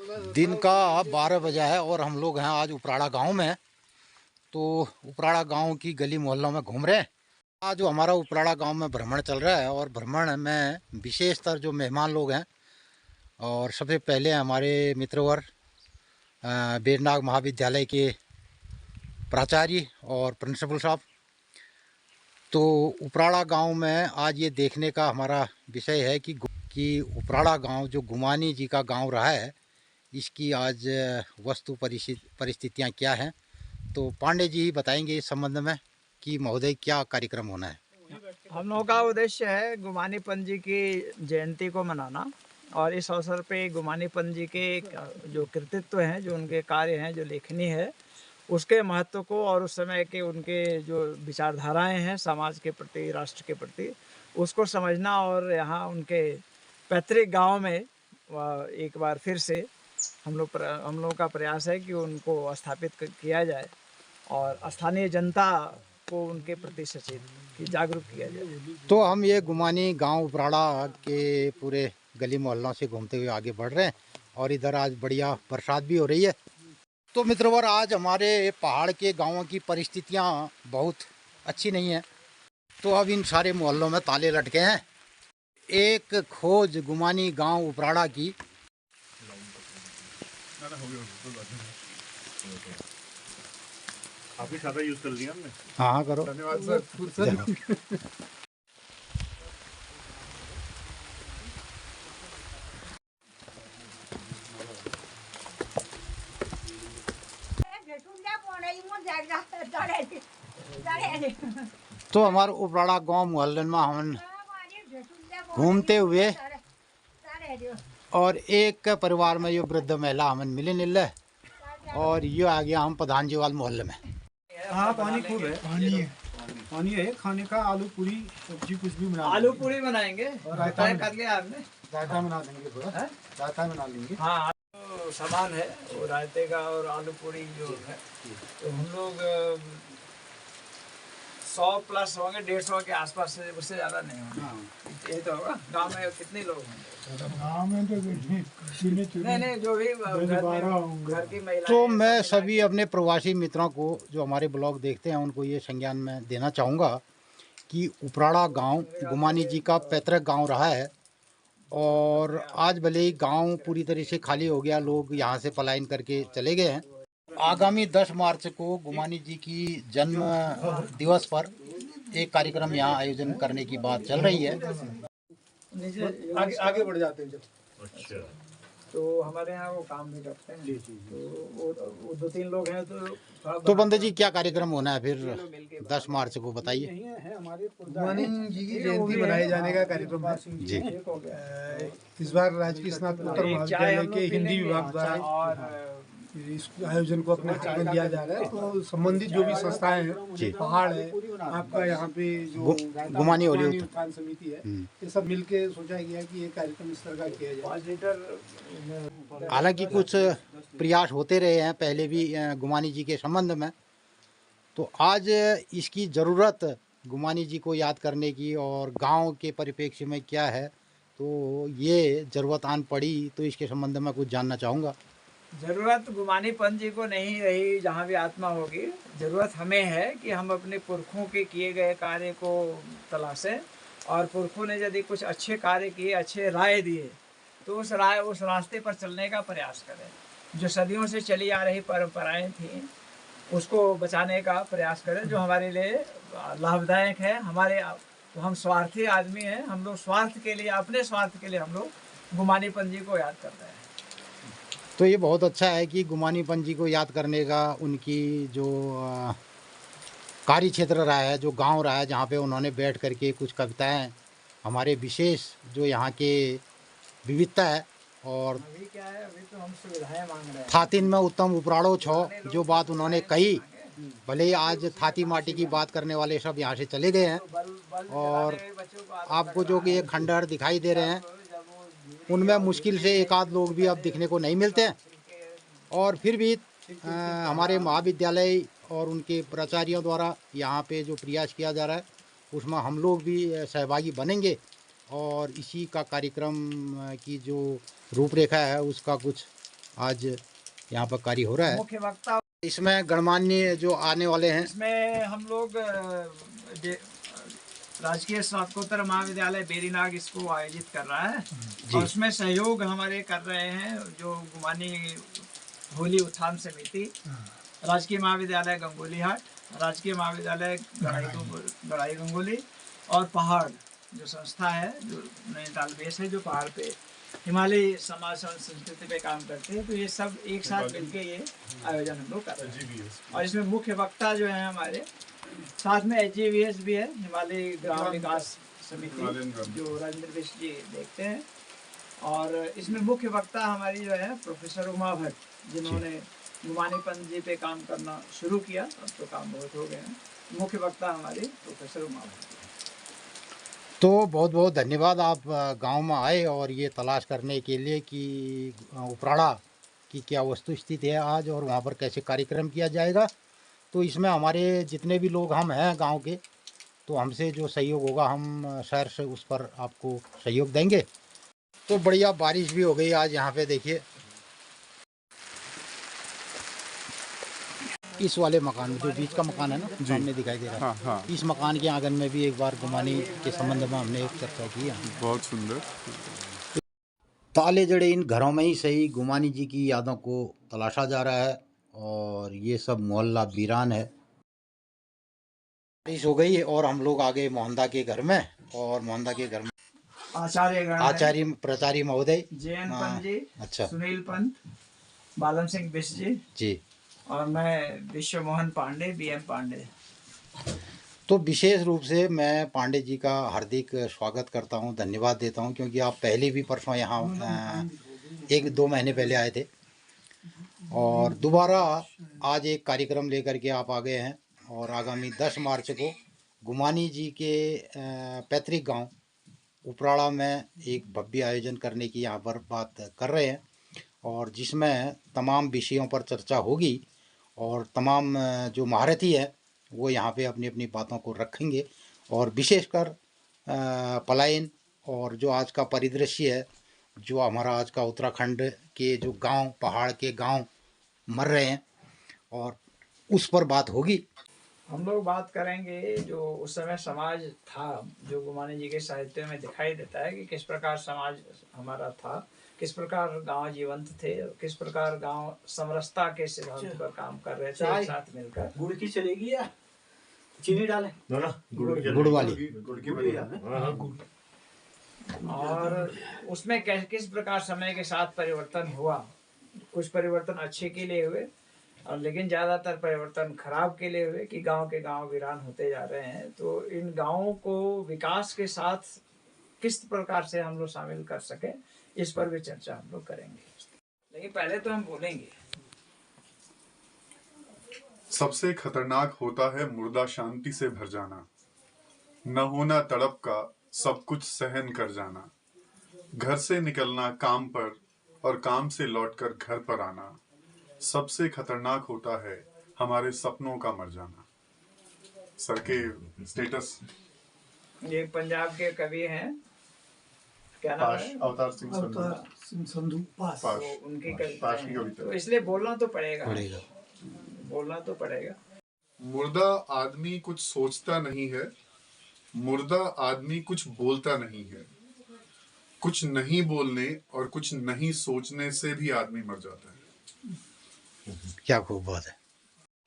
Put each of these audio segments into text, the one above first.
दिन का 12 बजा है और हम लोग हैं आज उपराड़ा गांव में। तो उपराड़ा गांव की गली मोहल्लों में घूम रहे हैं। आज जो हमारा उपराड़ा गांव में भ्रमण चल रहा है और भ्रमण में विशेषतर जो मेहमान लोग हैं और सबसे पहले हमारे मित्रवर बेरनाग महाविद्यालय के प्राचार्य और प्रिंसिपल साहब। तो उपराड़ा गांव में आज ये देखने का हमारा विषय है कि उपराड़ा गांव जो गुमानी जी का गांव रहा है, इसकी आज वस्तु परिस्थितियाँ क्या हैं। तो पांडे जी ही बताएंगे इस संबंध में कि महोदय क्या कार्यक्रम होना है। हम लोगों का उद्देश्य है गुमानी पंत जी की जयंती को मनाना और इस अवसर पे गुमानी पंत जी के जो कृतित्व हैं, जो उनके कार्य हैं, जो लेखनी है, उसके महत्व को और उस समय के उनके जो विचारधाराएं हैं समाज के प्रति, राष्ट्र के प्रति, उसको समझना और यहाँ उनके पैतृक गांव में एक बार फिर से हम लोगों का प्रयास है कि उनको स्थापित किया जाए और स्थानीय जनता को उनके प्रति सचेत जागरूक किया जाए। तो हम ये गुमानी गांव उपराड़ा के पूरे गली मोहल्लों से घूमते हुए आगे बढ़ रहे हैं और इधर आज बढ़िया बरसात भी हो रही है। तो मित्रवर, आज हमारे पहाड़ के गांवों की परिस्थितियां बहुत अच्छी नहीं है। तो अब इन सारे मोहल्लों में ताले लटके हैं। एक खोज गुमानी गांव उपराड़ा की। काफी सारा यूज कर लिया हमने। हाँ करो। धन्यवाद सर। तो हमारे उपराड़ा गांव मोहल्ले में हम घूमते हुए और एक परिवार में ये वृद्ध महिला हमें मिले नील और ये आ गया हम प्रधान जी वाले मोहल्ले में। हाँ, पानी खूब है। पानी है। खाने का आलू पूरी सब्जी कुछ भी बना, आलू पूरी बनाएंगे और रायता कर लिया आपने। रायता बना देंगे, थोड़ा रायता बना लेंगे। हाँ, तो सामान है वो रायते का और आलू पूरी जो है, तो हम लोग 100 प्लस होंगे, 150 के आसपास से, उससे ज़्यादा नहीं होंगे। ये तो होगा। गांव में कितने लोग होंगे? गाँव में तो नहीं, जो भी घर की महिला। तो मैं सभी अपने प्रवासी मित्रों को जो हमारे ब्लॉग देखते हैं उनको ये संज्ञान में देना चाहूँगा कि उपराड़ा गांव गुमानी जी का पैतृक गांव रहा है और आज भले ही गांव पूरी तरह से खाली हो गया, लोग यहाँ से पलायन करके चले गए हैं। आगामी 10 मार्च को गुमानी जी की जन्म दिवस पर एक कार्यक्रम यहाँ आयोजन करने की बात चल रही है। आगे बढ़ जाते हैं जब। अच्छा। तो हमारे यहाँ वो काम भी करते हैं। तो वो 2-3 लोग हैं। तो बंदे जी क्या कार्यक्रम होना है फिर 10 मार्च को बताइए। गुमानी जी की जयंती मनाए जाने का कार्यक्रम है जी। इस बार राजकीय स्नातकोत्तर महाविद्यालय के हिंदी विभाग द्वारा इस आयोजन को अपने हाथ में लिया जा रहा है। तो संबंधित जो भी संस्थाएं हैं, पहाड़ है, आपका यहाँ पे जो गुमानी होली उत्थान समिति है, ये सब मिलके सोचा गया कि ये कार्यक्रम इस तरह का किया जाए। हालांकि कुछ प्रयास होते रहे हैं पहले भी गुमानी जी के संबंध में। तो आज इसकी ज़रूरत गुमानी जी को याद करने की और गांव के परिप्रेक्ष्य में क्या है, तो ये ज़रूरत आन पड़ी। तो इसके संबंध में कुछ जानना चाहूँगा। जरूरत गुमानी पंत जी को नहीं रही, जहाँ भी आत्मा होगी। जरूरत हमें है कि हम अपने पुरखों के किए गए कार्य को तलाशें और पुरखों ने यदि कुछ अच्छे कार्य किए, अच्छे राय दिए, तो उस रास्ते पर चलने का प्रयास करें। जो सदियों से चली आ रही परंपराएं थी उसको बचाने का प्रयास करें, जो हमारे लिए लाभदायक है। तो हम स्वार्थी आदमी हैं, हम लोग स्वार्थ के लिए, अपने स्वार्थ के लिए हम लोग गुमानी पंत जी को याद कर रहे हैं। तो ये बहुत अच्छा है कि गुमानी पंत जी को याद करने का उनकी जो कार्य क्षेत्र रहा है, जो गांव रहा है, जहाँ पे उन्होंने बैठ करके कुछ कविताएं हमारे विशेष जो यहाँ के विविधता है। और अभी क्या है, अभी तो हम सुविधाएं मांग रहे हैं। थातिन में उत्तम उपराड़ो छो, जो बात उन्होंने कही, भले ही आज थाती माटी की बात करने वाले सब यहाँ से चले गए हैं और आपको जो कि ये खंडहर दिखाई दे रहे हैं उनमें मुश्किल से एक आध लोग भी अब दिखने को नहीं मिलते हैं। और फिर भी हमारे महाविद्यालय और उनके प्राचार्यों द्वारा यहाँ पे जो प्रयास किया जा रहा है उसमें हम लोग भी सहभागी बनेंगे और इसी का कार्यक्रम की जो रूपरेखा है उसका कुछ आज यहाँ पर कार्य हो रहा है। मुख्य वक्ता इसमें गणमान्य जो आने वाले हैं, इसमें हम लोग राजकीय स्नातकोत्तर महाविद्यालय बेरीनाग इसको आयोजित कर रहा है और उसमें सहयोग हमारे कर रहे हैं जो गुमानी होली उत्थान समिति, राजकीय महाविद्यालय गंगोलीहाट, राजकीय महाविद्यालय गढ़ाई गंगोली और पहाड़ जो संस्था है जो नैनीताल बेस है, जो पहाड़ पे हिमालय समाज संस्कृति पे काम करते हैं। तो ये सब एक साथ मिलके ये आयोजन हम लोग कर रहे हैं और इसमें मुख्य वक्ता जो है हमारे साथ में HGVS भी है, हिमालय ग्राम विकास समिति जो राजेंद्र बिष्ट जी देखते हैं। और इसमें मुख्य वक्ता हमारी जो है प्रोफेसर उमा भट्ट, जिन्होंने गुमानी पंथ जी पे काम करना शुरू किया, अब तो काम बहुत हो गए हैं। मुख्य वक्ता हमारी प्रोफेसर उमा भट्ट। तो बहुत बहुत धन्यवाद, आप गांव में आए और ये तलाश करने के लिए कि उपराड़ा की क्या वस्तु स्थिति है आज और वहाँ पर कैसे कार्यक्रम किया जाएगा। तो इसमें हमारे जितने भी लोग हम हैं गांव के, तो हमसे जो सहयोग होगा हम शहर से उस पर आपको सहयोग देंगे। तो बढ़िया बारिश भी हो गई आज यहाँ पे, देखिए इस वाले मकान में जो बीच का मकान है ना सामने दिखाई दे रहा है, हाँ हाँ, इस मकान के आंगन में भी एक बार गुमानी के संबंध में हमने एक चर्चा की है। बहुत सुंदर। ताले जड़े इन घरों में ही सही गुमानी जी की यादों को तलाशा जा रहा है और ये सब मोहल्ला वीरान है। बारिश हो गई है और हम लोग आ गए मोहनदा के घर में, और मोहनदा के घर में आचार्य प्राचार्य महोदय जयंत पंत जी, अच्छा, सुनील पंत, बालन सिंह बिष्ट जी और मैं विश्व मोहन पांडे, BM पांडे। तो विशेष रूप से मैं पांडे जी का हार्दिक स्वागत करता हूं, धन्यवाद देता हूं, क्योंकि आप पहले भी परसों यहाँ 1-2 महीने पहले आए थे और दोबारा आज एक कार्यक्रम लेकर के आप आ गए हैं। और आगामी 10 मार्च को गुमानी जी के पैतृक गांव उपराड़ा में एक भव्य आयोजन करने की यहाँ पर बात कर रहे हैं और जिसमें तमाम विषयों पर चर्चा होगी और तमाम जो महारथी है वो यहाँ पे अपनी अपनी बातों को रखेंगे। और विशेषकर पलायन और जो आज का परिदृश्य है, जो हमारा आज का उत्तराखंड के जो गांव, पहाड़ के गांव मर रहे हैं, और उस पर बात होगी। हम लोग बात करेंगे जो उस समय समाज था, जो गुमानी जी के साहित्य में दिखाई देता है कि किस प्रकार समाज हमारा था, किस प्रकार गांव जीवंत थे, किस प्रकार गांव समरसता के सिद्धांत पर काम कर रहे थे एक साथ मिलकर। गुड़ की चलेगी या चीनी डालें? गुड़ वाली। और उसमें किस प्रकार समय के साथ परिवर्तन हुआ, कुछ परिवर्तन अच्छे के लिए हुए और लेकिन ज़्यादातर परिवर्तन खराब के लिए हुए कि गांव के गांव वीरान होते जा रहे हैं। तो इन गांवों को विकास के साथ किस प्रकार से हम लोग शामिल कर सकें, इस पर भी चर्चा हम लोग करेंगे। लेकिन पहले तो हम बोलेंगे, सबसे खतरनाक होता है मुर्दा शांति से भर जाना, न होना तड़प का, सब कुछ सहन कर जाना, घर से निकलना काम पर और काम से लौटकर घर पर आना। सबसे खतरनाक होता है हमारे सपनों का मर जाना। सर के स्टेटस ये पंजाब के कवि हैं, क्या नाम पाश, है? अवतार सिंह संधू, पाश, तो उनकी पाश की कविता, कविता। तो इसलिए बोलना तो पड़ेगा। मुर्दा आदमी कुछ सोचता नहीं है, मुर्दा आदमी कुछ बोलता नहीं है, कुछ नहीं बोलने और कुछ नहीं सोचने से भी आदमी मर जाता है। क्या खूब बात है।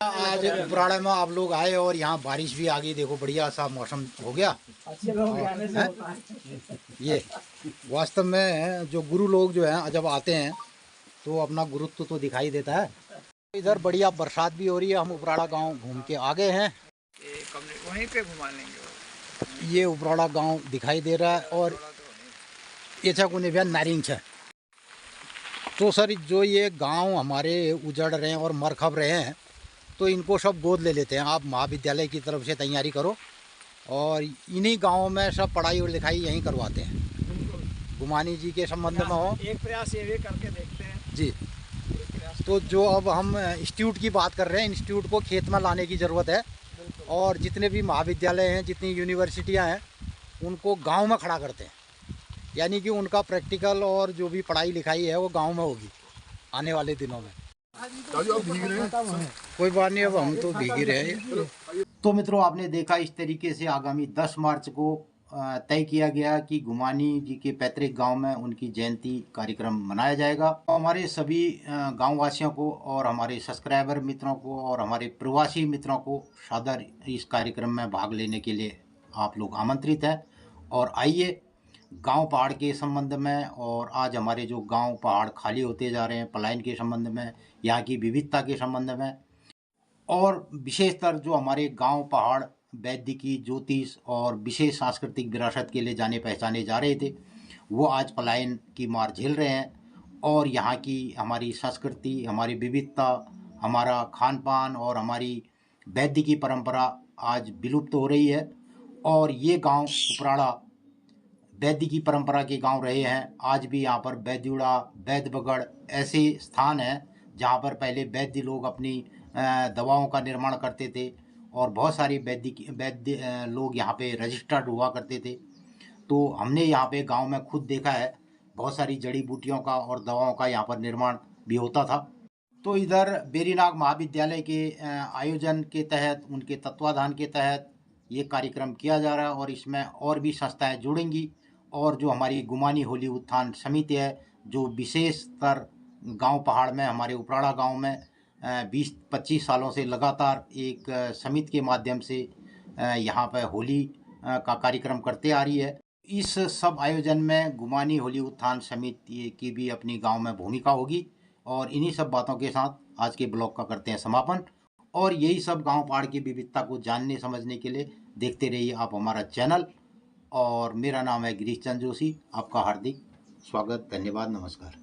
आज उपराड़ा में आप लोग आए और यहाँ बारिश भी आ गई, देखो बढ़िया सा मौसम हो गया। अच्छे लोग आने से होता है। ये वास्तव में जो गुरु लोग जो हैं जब आते हैं तो अपना गुरुत्व तो दिखाई देता है। इधर बढ़िया बरसात भी हो रही है, हम उपराड़ा गांव घूम के आ गए हैं। ये कमरे वहीं पे घुमा लेंगे। ये उपराड़ा गांव दिखाई दे रहा है और ये कोने भी नारिंग है। तो सर जो ये गांव हमारे उजड़ रहे हैं और मर खप रहे हैं, तो इनको सब गोद ले लेते हैं। आप महाविद्यालय की तरफ से तैयारी करो और इन्हीं गांवों में सब पढ़ाई और लिखाई यहीं करवाते हैं। गुमानी जी के संबंध में हो एक प्रयास ये भी करके देखते हैं जी। तो जो अब हम इंस्टीट्यूट की बात कर रहे हैं, इंस्टीट्यूट को खेत में लाने की ज़रूरत है और जितने भी महाविद्यालय हैं, जितनी यूनिवर्सिटियां हैं, उनको गांव में खड़ा करते हैं। यानी कि उनका प्रैक्टिकल और जो भी पढ़ाई लिखाई है वो गांव में होगी। आने वाले दिनों में। कोई बात नहीं, अब हम तो भीग ही रहे हैं। तो मित्रों, आपने देखा इस तरीके से आगामी 10 मार्च को तय किया गया कि गुमानी जी के पैतृक गांव में उनकी जयंती कार्यक्रम मनाया जाएगा। हमारे सभी गांव वासियों को और हमारे सब्सक्राइबर मित्रों को और हमारे प्रवासी मित्रों को सादर इस कार्यक्रम में भाग लेने के लिए आप लोग आमंत्रित हैं। और आइए गांव पहाड़ के संबंध में, और आज हमारे जो गांव पहाड़ खाली होते जा रहे हैं पलायन के संबंध में, यहाँ की विविधता के संबंध में, और विशेषतर जो हमारे गांव पहाड़ वैदिकी, ज्योतिष और विशेष सांस्कृतिक विरासत के लिए जाने पहचाने जा रहे थे, वो आज पलायन की मार झेल रहे हैं। और यहाँ की हमारी संस्कृति, हमारी विविधता, हमारा खान पान और हमारी वैदिकी परंपरा आज विलुप्त हो रही है। और ये गांव उपराड़ा वैदिकी परंपरा के गांव रहे हैं। आज भी यहाँ पर वैद्युड़ा, वैद्यबगड़ ऐसे स्थान हैं जहाँ पर पहले वैद्य लोग अपनी दवाओं का निर्माण करते थे, और बहुत सारे वैद्य लोग यहाँ पे रजिस्टर्ड हुआ करते थे। तो हमने यहाँ पे गांव में खुद देखा है, बहुत सारी जड़ी बूटियों का और दवाओं का यहाँ पर निर्माण भी होता था। तो इधर बेरीनाग महाविद्यालय के आयोजन के तहत, उनके तत्वाधान के तहत ये कार्यक्रम किया जा रहा है, और इसमें और भी संस्थाएं जुड़ेंगी। और जो हमारी गुमानी होली उत्थान समिति है, जो विशेषतर गांव पहाड़ में, हमारे उपराड़ा गांव में 20-25 सालों से लगातार एक समिति के माध्यम से यहाँ पर होली का कार्यक्रम करते आ रही है। इस सब आयोजन में गुमानी होली उत्थान समिति की भी अपनी गांव में भूमिका होगी। और इन्हीं सब बातों के साथ आज के ब्लॉग का करते हैं समापन। और यही सब गांव पहाड़ की विविधता को जानने समझने के लिए देखते रहिए आप हमारा चैनल। और मेरा नाम है गिरीश चंद्र जोशी। आपका हार्दिक स्वागत, धन्यवाद, नमस्कार।